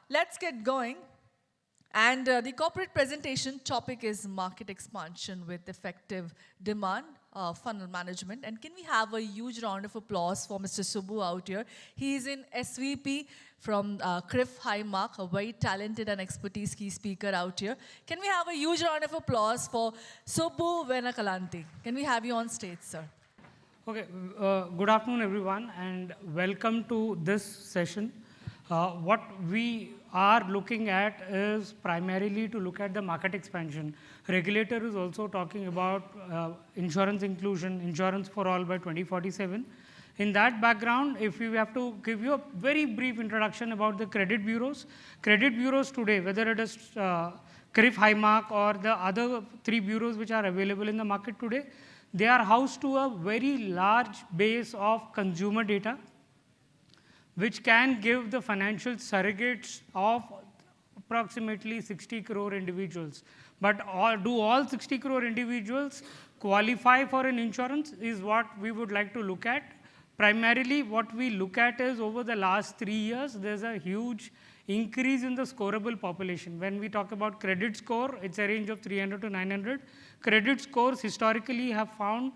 let's get going. And the corporate presentation topic is market expansion with effective demand funnel management. And can we have a huge round of applause for Mr. Subbu out here? He is in SVP from CRIF High Mark, a very talented and expertise key speaker out here. Can we have a huge round of applause for Subbu Vennelakanti? Can we have you on stage, sir? Okay, good afternoon everyone and welcome to this session. What we are looking at is primarily to look at the market expansion. Regulator is also talking about insurance inclusion, insurance for all by 2047. In that background, if we have to give you a very brief introduction about the credit bureaus today, whether it is CRIF High Mark or the other 3 bureaus which are available in the market today, they are housed to a very large base of consumer data, which can give the financial surrogates of approximately 60 crore individuals. But do all 60 crore individuals qualify for an insurance is what we would like to look at. Primarily, what we look at is over the last 3 years, there's a huge increase in the scorable population. When we talk about credit score, it's a range of 300 to 900. Credit scores historically have found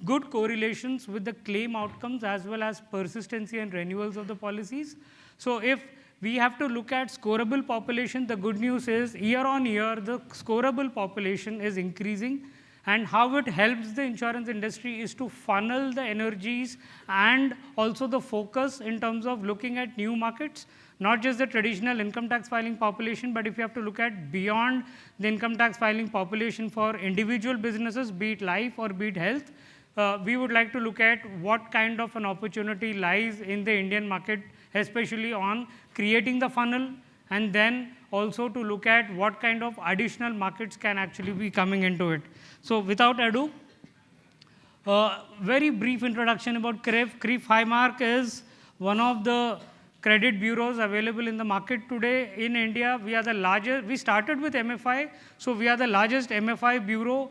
good correlations with the claim outcomes as well as persistency and renewals of the policies. So if we have to look at scorable population, the good news is year on year, the scorable population is increasing. And how it helps the insurance industry is to funnel the energies and also the focus in terms of looking at new markets, not just the traditional income tax filing population, but if you have to look at beyond the income tax filing population for individual businesses, be it life or be it health, we would like to look at what kind of an opportunity lies in the Indian market, especially on creating the funnel, and then also to look at what kind of additional markets can actually be coming into it. So without ado, very brief introduction about CRIF. CRIF High Mark is one of the credit bureaus available in the market today in India. We are the largest. We started with MFI, so we are the largest MFI bureau.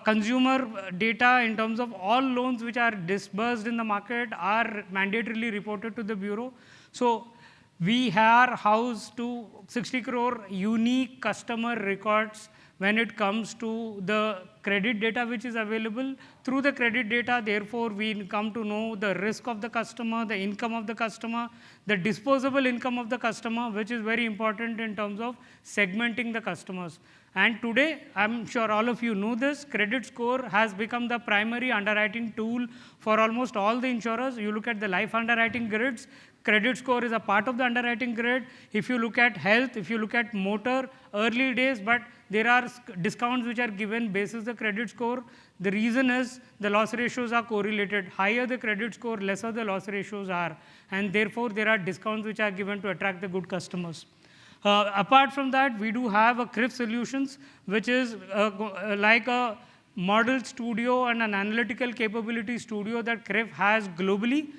Consumer data in terms of all loans which are disbursed in the market are mandatorily reported to the bureau. So we are housed to 60 crore unique customer records when it comes to the credit data which is available. Through the credit data, therefore, we come to know the risk of the customer, the income of the customer, the disposable income of the customer, which is very important in terms of segmenting the customers. And today, I'm sure all of you know this, credit score has become the primary underwriting tool for almost all the insurers. You look at the life underwriting grids, credit score is a part of the underwriting grid. If you look at health, if you look at motor, early days, but there are discounts which are given basis the credit score. The reason is the loss ratios are correlated. Higher the credit score, lesser the loss ratios are. And therefore, there are discounts which are given to attract the good customers. Apart from that, we do have a CRIF solutions, which is like a model studio and an analytical capability studio that CRIF has globally.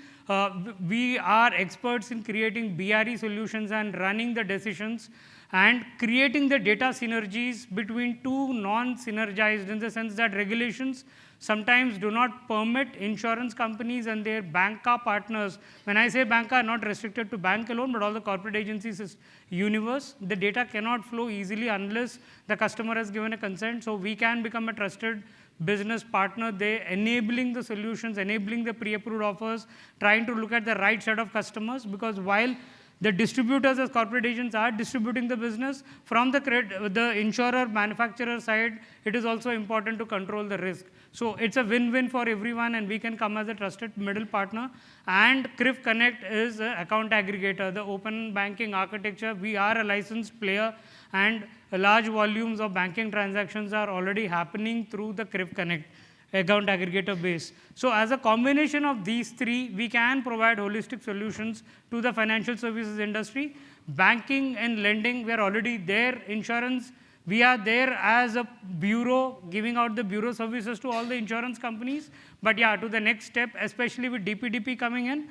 We are experts in creating BRE solutions and running the decisions and creating the data synergies between two non-synergized, in the sense that regulations sometimes do not permit insurance companies and their banca partners. When I say banca, not restricted to bank alone, but all the corporate agencies is universe. The data cannot flow easily unless the customer has given a consent. So we can become a trusted business partner. They enabling the solutions, enabling the pre-approved offers, trying to look at the right set of customers, because while the distributors as corporate agents are distributing the business, from the insurer manufacturer side, it is also important to control the risk. So it's a win-win for everyone, and we can come as a trusted middle partner. And CRIF Connect is an account aggregator, the open banking architecture. We are a licensed player, and large volumes of banking transactions are already happening through the CRIF Connect account aggregator base. So as a combination of these three, we can provide holistic solutions to the financial services industry. Banking and lending, we are already there. Insurance, we are there as a bureau, giving out the bureau services to all the insurance companies. But yeah, to the next step, especially with DPDP coming in,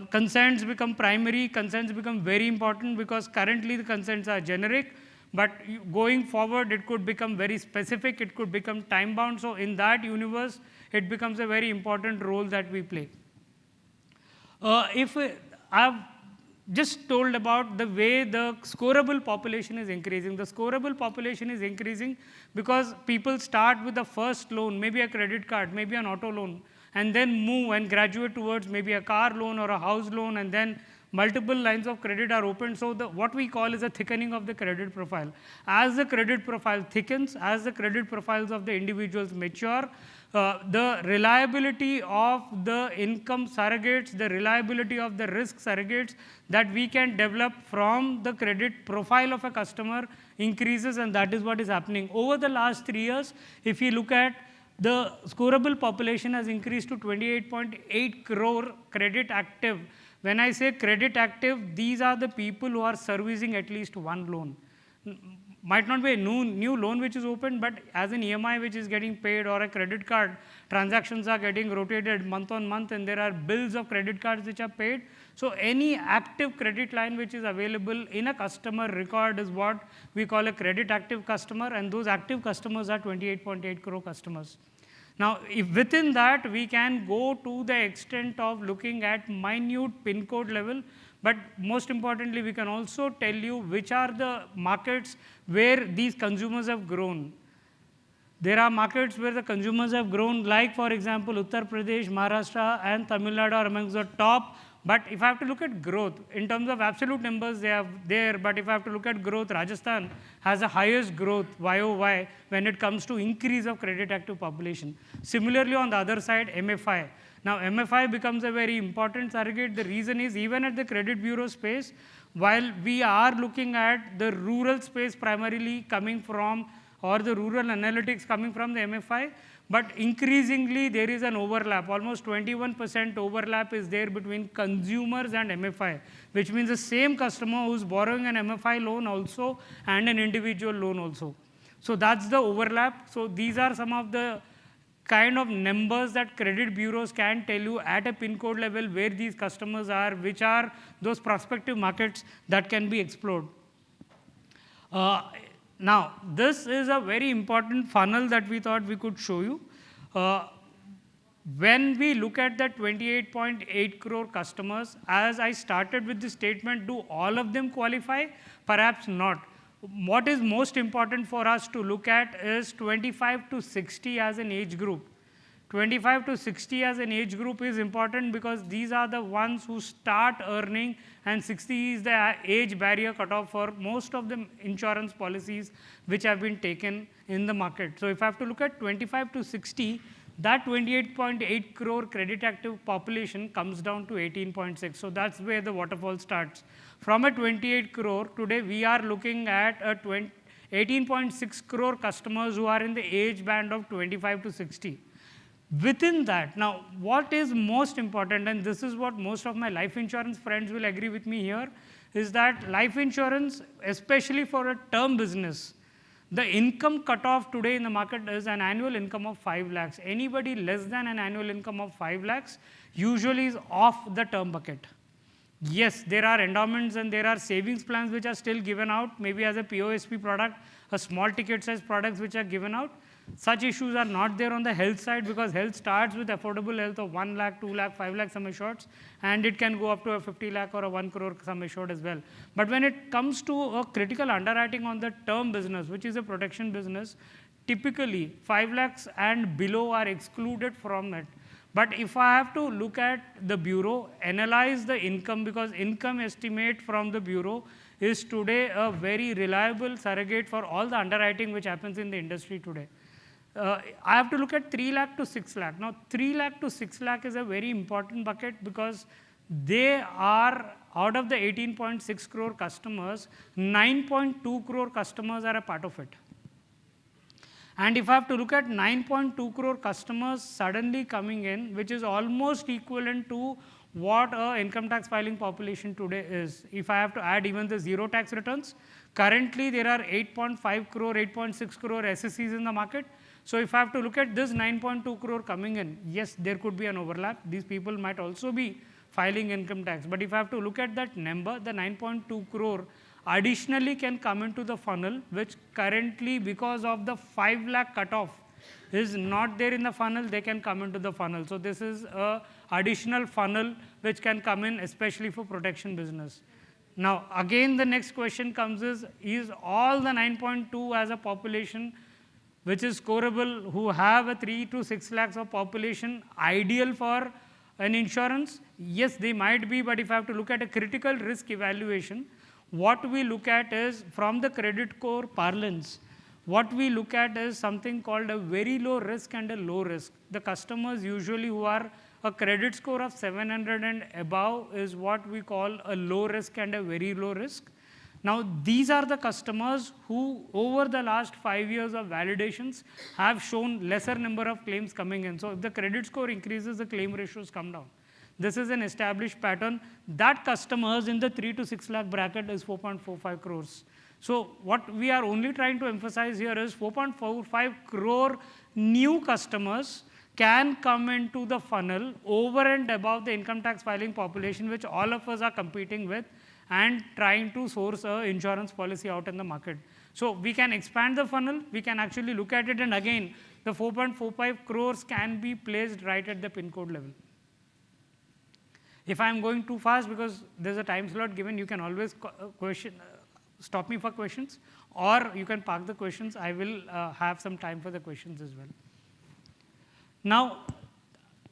consents become primary, consents become very important, because currently the consents are generic. But going forward, it could become very specific, it could become time-bound. So in that universe, it becomes a very important role that we play. If I've just told about the way the scorable population is increasing. The scorable population is increasing because people start with the first loan, maybe a credit card, maybe an auto loan, and then move and graduate towards maybe a car loan or a house loan, and then multiple lines of credit are opened. So what we call is a thickening of the credit profile. As the credit profile thickens, as the credit profiles of the individuals mature, the reliability of the income surrogates, the reliability of the risk surrogates that we can develop from the credit profile of a customer increases, and that is what is happening. Over the last 3 years, if you look at the scorable population has increased to 28.8 crore credit active. When I say credit active, these are the people who are servicing at least one loan. Might not be a new loan which is opened, but as an EMI which is getting paid or a credit card, transactions are getting rotated month on month, and there are bills of credit cards which are paid. So any active credit line which is available in a customer record is what we call a credit active customer, and those active customers are 28.8 crore customers. Now, if within that we can go to the extent of looking at minute pin code level, but most importantly, we can also tell you which are the markets where these consumers have grown. There are markets where the consumers have grown, like for example, Uttar Pradesh, Maharashtra, and Tamil Nadu are amongst the top. But if I have to look at growth, in terms of absolute numbers, they are there. But if I have to look at growth, Rajasthan has the highest growth YOY when it comes to increase of credit active population. Similarly, on the other side, MFI. Now, MFI becomes a very important surrogate. The reason is, even at the credit bureau space, while we are looking at the rural space primarily coming from, or the rural analytics coming from the MFI, but increasingly there is an overlap. Almost 21% overlap is there between consumers and MFI, which means the same customer who is borrowing an MFI loan also and an individual loan also. So that's the overlap. So these are some of the kind of numbers that credit bureaus can tell you at a pin code level where these customers are, which are those prospective markets that can be explored. Now, this is a very important funnel that we thought we could show you. When we look at the 28.8 crore customers, as I started with the statement, do all of them qualify? Perhaps not. What is most important for us to look at is 25 to 60 as an age group. 25 to 60 as an age group is important because these are the ones who start earning, and 60 is the age barrier cutoff for most of the insurance policies which have been taken in the market. So if I have to look at 25 to 60, that 28.8 crore credit active population comes down to 18.6. So that's where the waterfall starts. From a 28 crore, today we are looking at a 18.6 crore customers who are in the age band of 25 to 60. Within that, now what is most important, and this is what most of my life insurance friends will agree with me here, is that life insurance, especially for a term business, the income cutoff today in the market is an annual income of 5 lakhs. Anybody less than an annual income of 5 lakhs usually is off the term bucket. Yes, there are endowments and there are savings plans which are still given out, maybe as a POSP product, a small ticket size products which are given out. Such issues are not there on the health side, because health starts with affordable health of 1 lakh, 2 lakh, 5 lakh sum assureds, and it can go up to a 50 lakh or a 1 crore sum assured as well. But when it comes to a critical underwriting on the term business, which is a protection business, typically 5 lakhs and below are excluded from it. But if I have to look at the bureau, analyze the income, because income estimate from the bureau is today a very reliable surrogate for all the underwriting which happens in the industry today. I have to look at 3 lakh to 6 lakh. Now, 3 lakh to 6 lakh is a very important bucket, because they are, out of the 18.6 crore customers, 9.2 crore customers are a part of it. And if I have to look at 9.2 crore customers suddenly coming in, which is almost equivalent to what a income tax filing population today is. If I have to add even the zero tax returns, currently there are 8.5 crore, 8.6 crore SSCs in the market. So if I have to look at this 9.2 crore coming in, yes, there could be an overlap. These people might also be filing income tax. But if I have to look at that number, the 9.2 crore additionally can come into the funnel, which currently, because of the 5 lakh cutoff, is not there in the funnel. They can come into the funnel. So this is a additional funnel which can come in, especially for protection business. Now, again, the next question comes is all the 9.2 as a population which is scoreable, who have a 3 to 6 lakhs of population, ideal for an insurance? Yes, they might be, but if I have to look at a critical risk evaluation, what we look at is, from the credit score parlance, what we look at is something called a very low risk and a low risk. The customers usually who are a credit score of 700 and above is what we call a low risk and a very low risk. Now, these are the customers who over the last 5 years of validations have shown lesser number of claims coming in. So, if the credit score increases, the claim ratios come down. This is an established pattern. That customers in the 3 to 6 lakh bracket is 4.45 crores. So, what we are only trying to emphasize here is 4.45 crore new customers can come into the funnel over and above the income tax filing population, which all of us are competing with and trying to source an insurance policy out in the market. So, we can expand the funnel, we can actually look at it, and again, the 4.45 crores can be placed right at the pin code level. If I am going too fast because there is a time slot given, you can always stop me for questions, or you can park the questions. I will have some time for the questions as well. Now,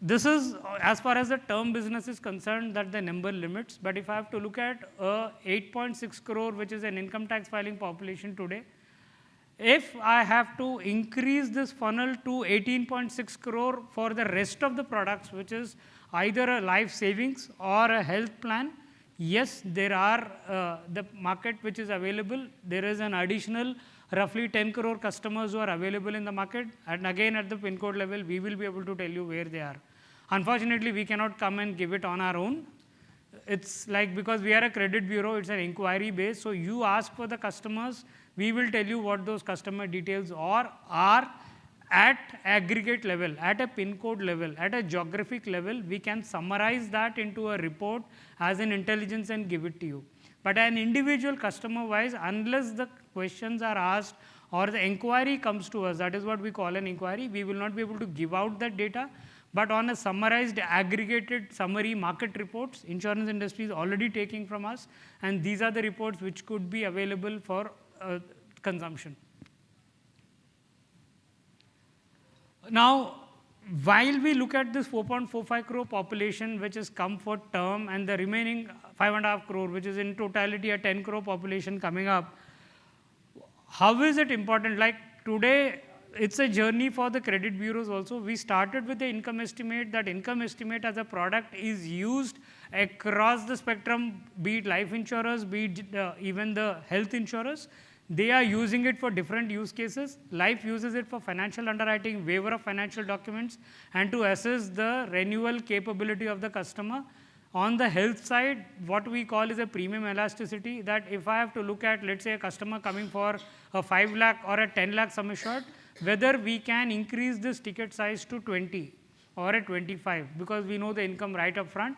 this is as far as the term business is concerned, that the number limits, but if I have to look at 8.6 crore, which is an income tax filing population today, if I have to increase this funnel to 18.6 crore for the rest of the products, which is either a life savings or a health plan, yes, there are the market which is available. There is an additional roughly 10 crore customers who are available in the market, and again at the pin code level, we will be able to tell you where they are. Unfortunately, we cannot come and give it on our own. It's like, because we are a credit bureau, it's an inquiry based. So, you ask for the customers, we will tell you what those customer details are at aggregate level, at a pin code level, at a geographic level. We can summarize that into a report as an intelligence and give it to you. But an individual customer wise, unless the questions are asked or the inquiry comes to us, that is what we call an inquiry, we will not be able to give out that data. But on a summarized, aggregated summary market reports, insurance industry is already taking from us, and these are the reports which could be available for consumption. Now, while we look at this 4.45 crore population which has come for term, and the remaining 5.5 crore, which is in totality a 10 crore population coming up, how is it important? Like today, it's a journey for the credit bureaus also. We started with the income estimate. That income estimate as a product is used across the spectrum, be it life insurers, be it even the health insurers. They are using it for different use cases. Life uses it for financial underwriting, waiver of financial documents, and to assess the renewal capability of the customer. On the health side, what we call is a premium elasticity, that if I have to look at, let's say, a customer coming for a 5 lakh or a 10 lakh sum assured, whether we can increase this ticket size to 20 or a 25, because we know the income right up front.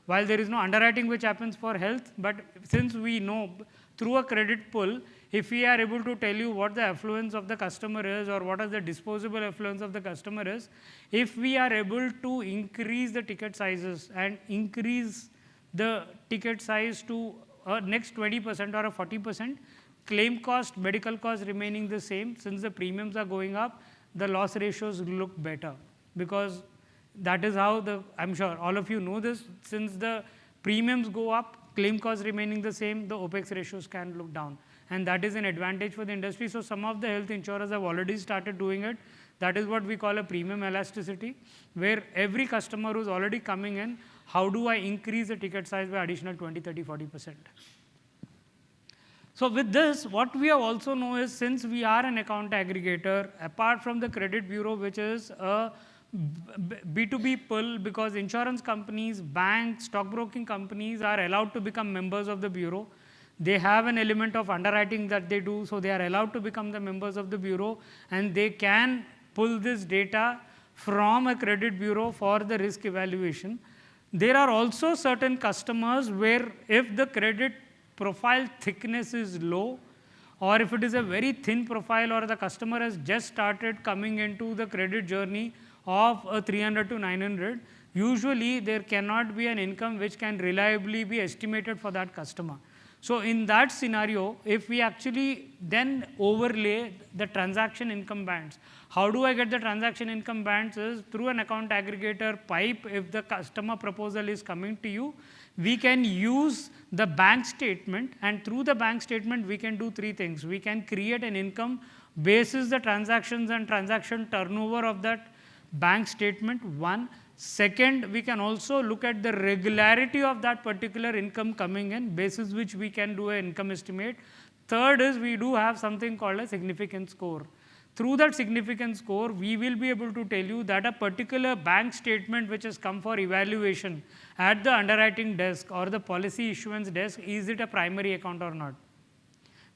While there is no underwriting which happens for health, but since we know through a credit pull, if we are able to tell you what the affluence of the customer is or what is the disposable affluence of the customer is, if we are able to increase the ticket sizes and increase the ticket size to a next 20% or a 40%, claim cost, medical cost remaining the same, since the premiums are going up, the loss ratios look better, because that is how I'm sure all of you know this, since the premiums go up, claim costs remaining the same, the OPEX ratios can look down. And that is an advantage for the industry. So, some of the health insurers have already started doing it. That is what we call a premium elasticity, where every customer who is already coming in, how do I increase the ticket size by additional 20, 30, 40%? So, with this, what we have also know is, since we are an account aggregator, apart from the credit bureau, which is a B2B pull, because insurance companies, banks, stockbroking companies are allowed to become members of the bureau. They have an element of underwriting that they do, so they are allowed to become the members of the bureau, and they can pull this data from a credit bureau for the risk evaluation. There are also certain customers where if the credit profile thickness is low, or if it is a very thin profile, or the customer has just started coming into the credit journey of a 300 to 900, usually there cannot be an income which can reliably be estimated for that customer. So in that scenario, if we actually then overlay the transaction income bands, how do I get the transaction income bands is through an account aggregator pipe. If the customer proposal is coming to you, we can use the bank statement, and through the bank statement we can do three things. We can create an income basis the transactions and transaction turnover of that bank statement, one. Second, we can also look at the regularity of that particular income coming in, basis which we can do an income estimate. Third is we do have something called a significance score. Through that significance score, we will be able to tell you that a particular bank statement which has come for evaluation at the underwriting desk or the policy issuance desk, is it a primary account or not?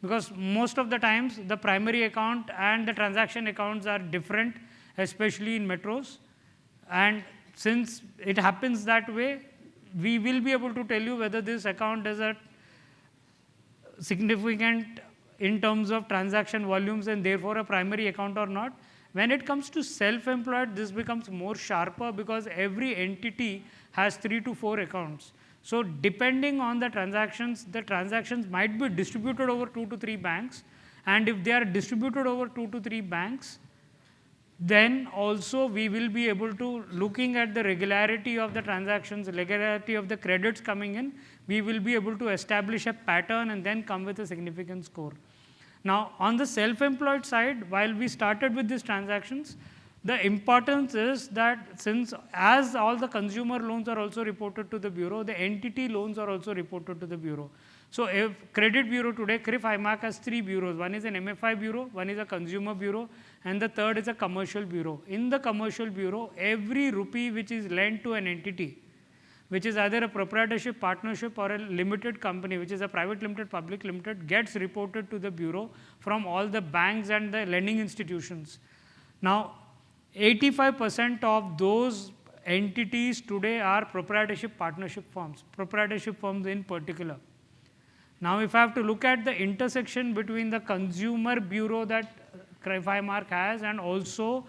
Because most of the times the primary account and the transaction accounts are different, especially in metros. And since it happens that way, we will be able to tell you whether this account is a significant in terms of transaction volumes and therefore a primary account or not. When it comes to self-employed, this becomes more sharper because every entity has 3 to 4 accounts. So depending on the transactions might be distributed over 2 to 3 banks, and if they are distributed over 2 to 3 banks, then also we will be able to, looking at the regularity of the transactions, regularity of the credits coming in, we will be able to establish a pattern and then come with a significant score. Now, on the self-employed side, while we started with these transactions, the importance is that since as all the consumer loans are also reported to the bureau, the entity loans are also reported to the bureau. So if credit bureau today, CRIF IMARC has 3 bureaus. One is an MFI bureau, one is a consumer bureau, and the third is a commercial bureau. In the commercial bureau, every rupee which is lent to an entity, which is either a proprietorship, partnership, or a limited company, which is a private limited, public limited, gets reported to the bureau from all the banks and the lending institutions. Now, 85% of those entities today are proprietorship partnership firms in particular. Now, if I have to look at the intersection between the consumer bureau that CRIF IMARC has, and also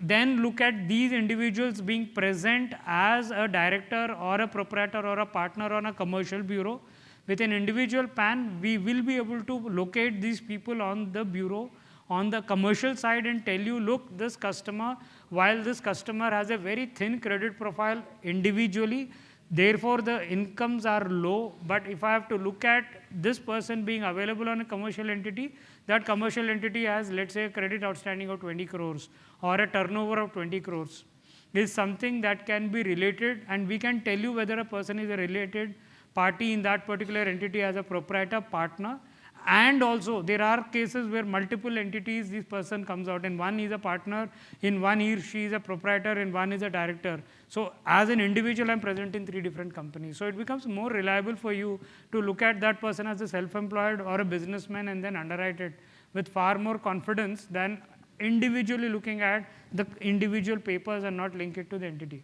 then look at these individuals being present as a director or a proprietor or a partner on a commercial bureau, with an individual PAN, we will be able to locate these people on the bureau on the commercial side and tell you, look, this customer, while this customer has a very thin credit profile individually, therefore the incomes are low, but if I have to look at this person being available on a commercial entity, that commercial entity has, let's say, a credit outstanding of 20 crores or a turnover of 20 crores, is something that can be related, and we can tell you whether a person is a related party in that particular entity as a proprietor, partner. And also there are cases where multiple entities this person comes out, and one is a partner, in one he or she is a proprietor, and one is a director. So as an individual, I am present in 3 different companies. So it becomes more reliable for you to look at that person as a self-employed or a businessman and then underwrite it with far more confidence than individually looking at the individual papers and not link it to the entity.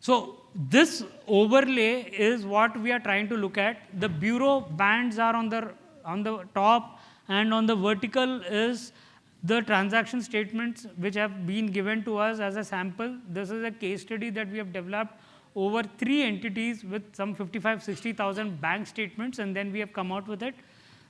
So this overlay is what we are trying to look at. The bureau bands are on the top, and on the vertical is the transaction statements which have been given to us as a sample. This is a case study that we have developed over 3 entities with some 55,000-60,000 bank statements, and then we have come out with it.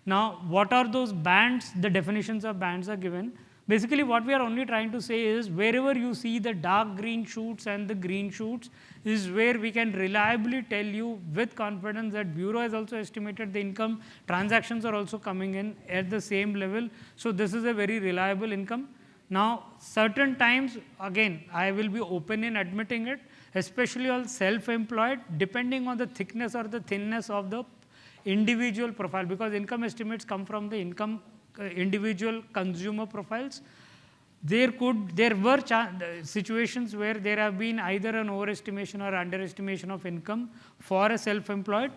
Now, what are those bands? The definitions of bands are given. Basically, what we are only trying to say is wherever you see the dark green shoots and the green shoots is where we can reliably tell you with confidence that bureau has also estimated the income, transactions are also coming in at the same level. So this is a very reliable income. Now, certain times, again, I will be open in admitting it, especially on self-employed, depending on the thickness or the thinness of the individual profile, because income estimates come from the individual consumer profiles. There were situations where there have been either an overestimation or underestimation of income for a self-employed,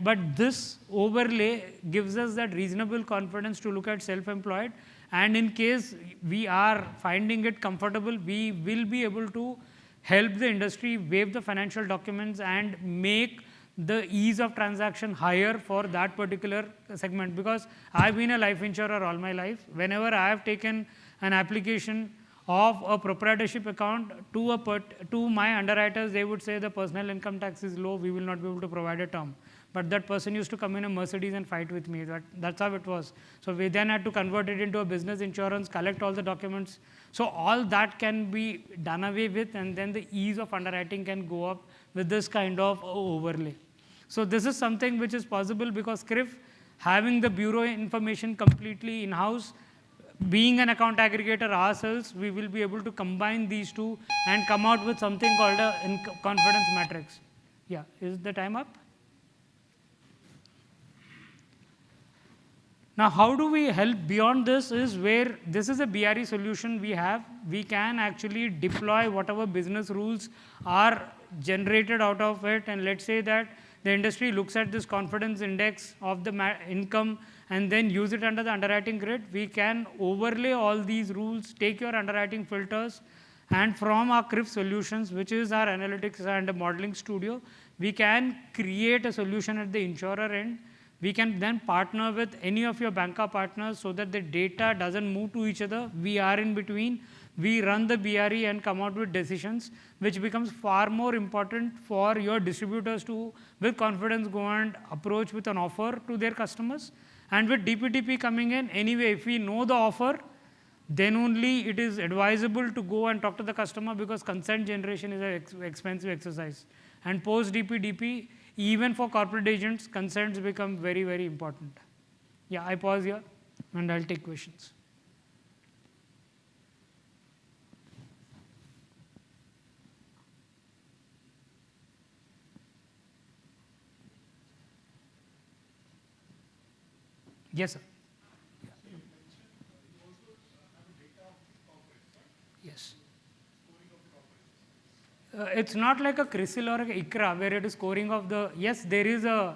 but this overlay gives us that reasonable confidence to look at self-employed, and in case we are finding it comfortable, we will be able to help the industry waive the financial documents and make the ease of transaction higher for that particular segment. Because I've been a life insurer all my life. Whenever I have taken an application of a proprietorship account to my underwriters, they would say the personal income tax is low, we will not be able to provide a term. but that person used to come in a Mercedes and fight with me. That's how it was. So we then had to convert it into a business insurance, collect all the documents. So all that can be done away with, and then the ease of underwriting can go up with this kind of overlay. So this is something which is possible because CRIF, having the bureau information completely in-house, being an account aggregator ourselves, we will be able to combine these two and come out with something called a confidence matrix. Yeah, is the time up? Now, how do we help beyond this is where this is a BRE solution we have. We can actually deploy whatever business rules are generated out of it, and let's say that the industry looks at this confidence index of the income and then use it under the underwriting grid. We can overlay all these rules, take your underwriting filters, and from our CRIF solutions, which is our analytics and modeling studio, we can create a solution at the insurer end. We can then partner with any of your banker partners so that the data doesn't move to each other. We are in between. We run the BRE and come out with decisions, which becomes far more important for your distributors to, with confidence, go and approach with an offer to their customers. And with DPDP coming in, anyway, if we know the offer, then only it is advisable to go and talk to the customer, because consent generation is an expensive exercise. And post DPDP, even for corporate agents, consents become very, very important. Yeah, I pause here and I'll take questions. Yes, sir. Yes. It's not like a CRISIL or a ICRA where it is scoring of the, yes, there is a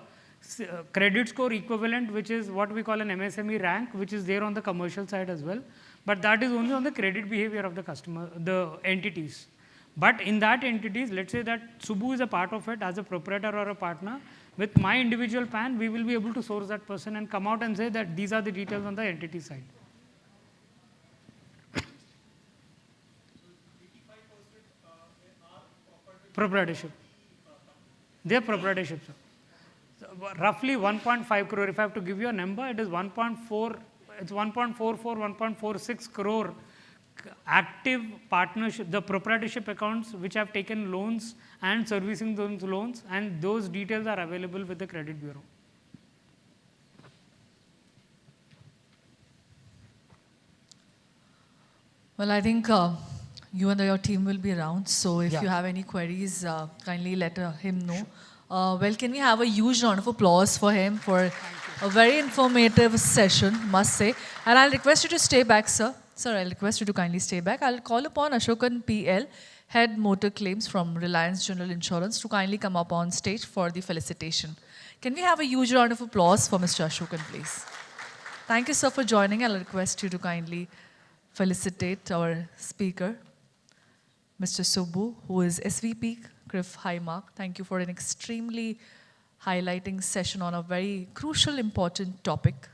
credit score equivalent, which is what we call an MSME rank, which is there on the commercial side as well. But that is only on the credit behavior of the customer, the entities. But in that entities, let's say that Subbu is a part of it as a proprietor or a partner. With my individual PAN, we will be able to source that person and come out and say that these are the details on the entity side. Proprietorship. They are proprietorship, sir. So, roughly 1.5 crore. If I have to give you a number, it is 1.4, it's 1.44, 1.46 crore active partnership, the proprietorship accounts which have taken loans and servicing those loans, and those details are available with the credit bureau. Well, I think you and your team will be around, so if you have any queries, kindly let him know. Well, can we have a huge round of applause for him for a very informative session, must say. And I'll request you to stay back, sir. Sir, I'll request you to kindly stay back. I'll call upon Ashokan PL, Head Motor Claims from Reliance General Insurance, to kindly come up on stage for the felicitation. Can we have a huge round of applause for Mr. Ashokan, please? Thank you, sir, for joining. I'll request you to kindly felicitate our speaker, Mr. Subbu, who is SVP, CRIF High Mark. Thank you for an extremely highlighting session on a very crucial, important topic.